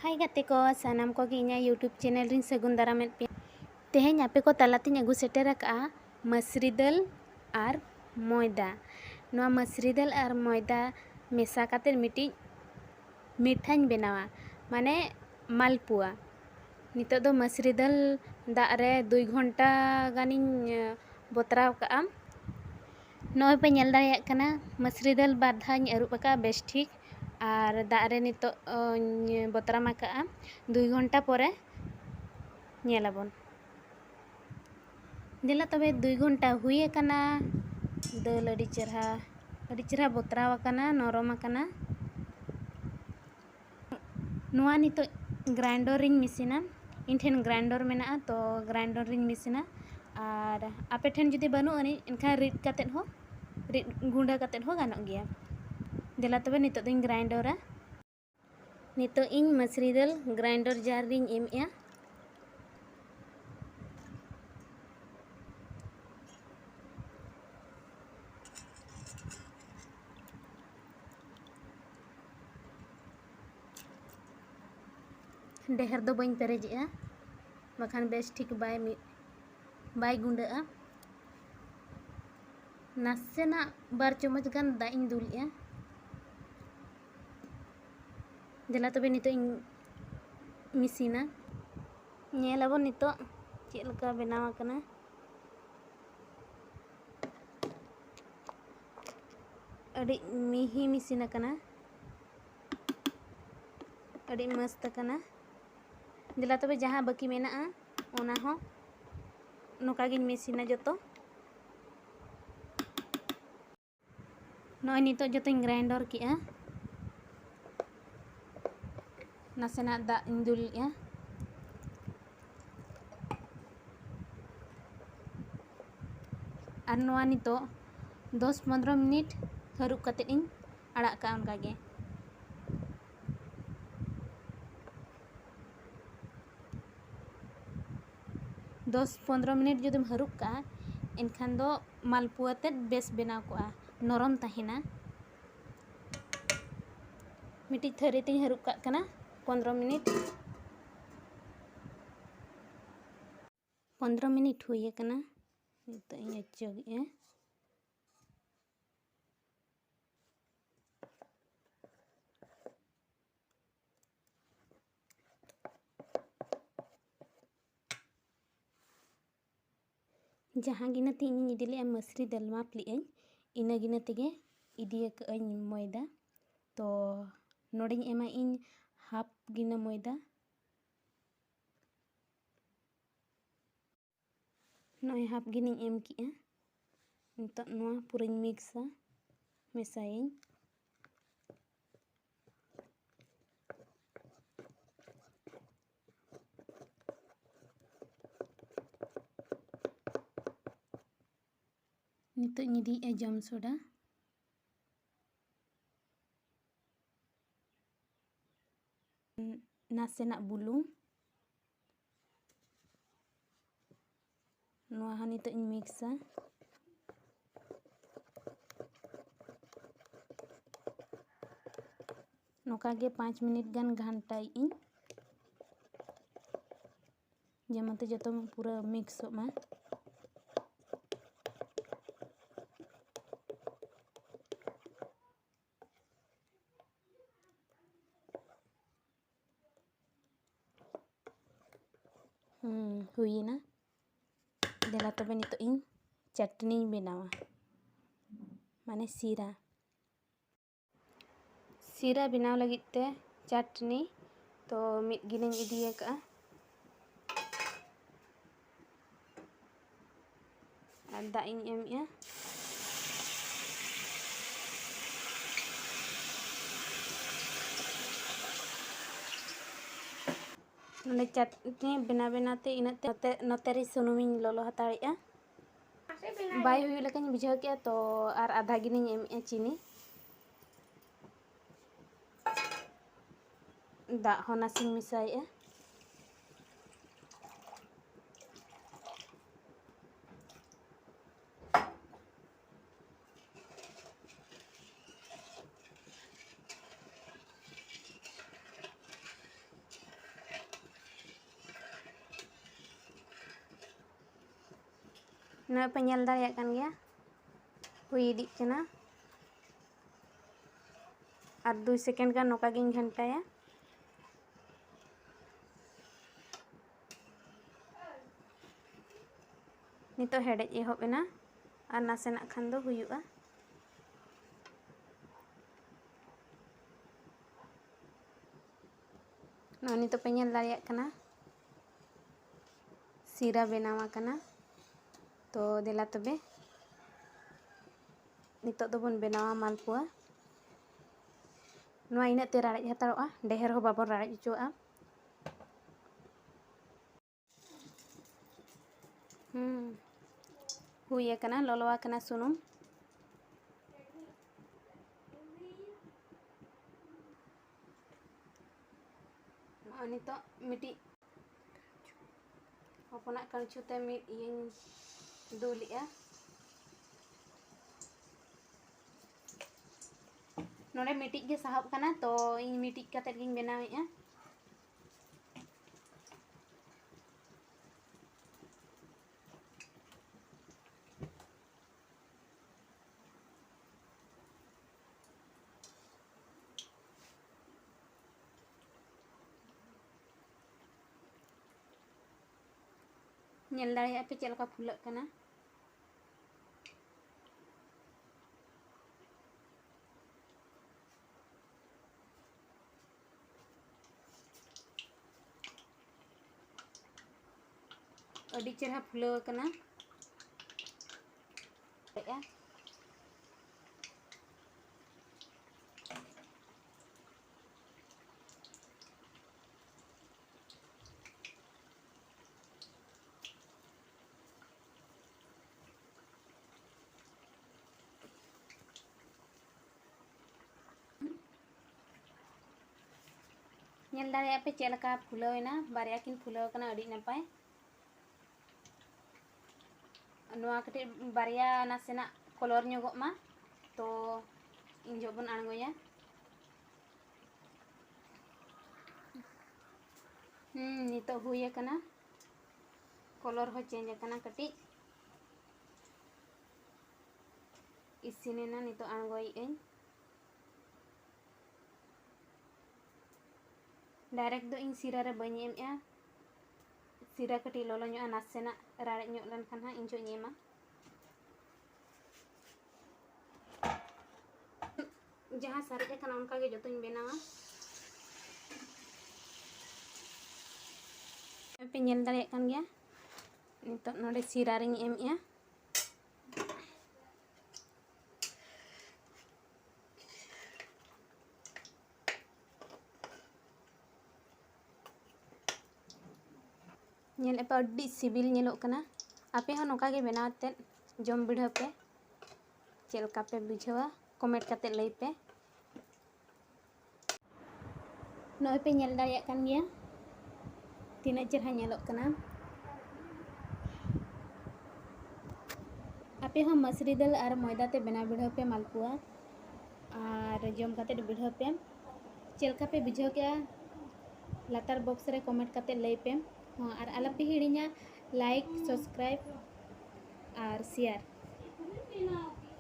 हाय गाते को सानाम को इना यूट्यूब चैनल रिन सगुन दारामेद पे तेहें आपे को तालातिन अगु सेटर का मसूरी दाल और मैदा नोआ मसूरी दाल और मैदा मेसा काते मिटी मिठाई बनावा माने मालपुआ नितो दो मसूरी दाल दाग रे 2 घंटा गानिन बतराव का नोय पे नेल दाड़ेयाग कना मसूरी दाल बार धाñ अरुब का बेस ठीक और दाग रे नितो बतरामा का 2 घंटा परे नेलाबन दिला तबे 2 घंटा हुए कना दाल अड़ी चेहरा बतराव कना नरम कना नोआ नितो ग्राइंडर रिन मिसिना इन ठेन ग्राइंडर मेना तो ग्राइंडर रिन मिसिना और आपे ठेन जुदी बनु अनि इनखा रिद कातेन हो रिद गुंडा कातेन हो गानोग गया दिला तबे नितो दिन ग्राइंडरा नितो इन मसूरी दाल ग्राइंडर जार रिन एमया डेहर दो बइन पेरेजिया बखान बेस ठीक बाय गुंडा नासेना बार चमच गान दा इन दुलिया दिला तबे नितो इन मिसिना नेलाबो नितो चेद लका बनावा कना अड़ी मिही मिसिना कना अड़ी मस्त कना दिला तबे जहाँ बाकी मेना ओना हो नोका गिन मिसिना जतो नोय नितो जतो ग्राइंडर किया नासेना दा इंदुलिया और नोआ नितो 10-15 मिनट हरुब काते इन अड़ा का उनका गे 10-15 मिनट जुदम हरुब का इनखान दो मालपुआ ते बेस बनाव को नरम तहिना मिटी थरी ते हरुब का कना 15 मिनट हुए कना नितो इन अचोगे जहाँ गिनती इन इदिले मसूरी दाल माप लिएं इना गिनती गे इदिया कई मैदा तो नोड़े एमा इन हाफ गिना मैदा नोय हाफ गिनी एम किया नितो नोआ पूरा मिक्सा मेसाएं नितो निदी जम सोडा नासेना बुलुंग नोआ हा नितो इन मिक्सा नोका गे 5 मिनट गान घंटाई इन जमते जतो पूरा मिक्स मा हुई ना दिला तबे नितो इन चटनी बनावा माने सीरा बनाव लगी ते चटनी तो मिट गिलिन इदिया का और दा इन एमया नोडे चटनी बनाते इनाते नोतेरी सुनुमिन लोलो हताड़िया बाय हुई लेकिन बुझाव किया तो और आधा गिनिन एमया चीनी दा हो नासिन मिसाया नॉय पे ñel दाड़ेयाग कान गया हुई इदिग कना और 2 सेकेंड गान नोका गिन घंटाया नितो हेडेज एहब एना और नासेना खान दो हुयुआ नॉय नितो पे ñel दाड़ेयाग कना सीरा बनावा कना तो देला तबे नितो दो बन बनावा मालपुआ नॉय इना ते राड़ेज हतारोआ डेहर हो बाबन राड़ेज उचुआ हुई कना लोलोआ कना सुनुम नितो मिटी हपना कणचुते मिट इयन दुलिया नोडे मिटिज गे साहब कना तो इन मिटिज काते गिन बनावेआ ñel दाड़ेया पे चलका फुलक कना अड़ी चेहरा फुलाव कना ñel दाड़ेया पे चलका फुलावेना बारिया किन फुलाव कना अड़ी नपाय नुआ कटे बारिया नासेना कलर ñogok मा तो इन जो बन आणगोया नितो हुई कना कलर हो चेंज कना कटी इसिनेना नितो आणगोई एन डायरेक्ट दो इन सीरा रे बनी एमया सीरा कटी लोलो ñoa नासेना राड़े ñoa लन खान इन जो ñेमा जहाँ सारे कना उनका के जतोñ बनावा पे ñel दाड़ेयाग कान गया नितो नोडे सीरा रिñ एमया ñel पे अड्डी सिबिल ñेलोग कना आपे हो नोका के बनाते जम बिढ़ा पे चलका पे बुझावा कमेंट करते लई पे नॉय पे ñel दाड़ेयाग कान गया तीना चेहरा ñेलोग कना आपे हो मसूरी दाल और मैदा ते बना बिढ़ा पे मालपुआ और जम करते बिढ़ा पे चलका पे बुझाव के लातार बॉक्स रे कमेंट करते लई पे हाँ और आलपे हिड़िया लाइक सब्सक्राइब और शेयर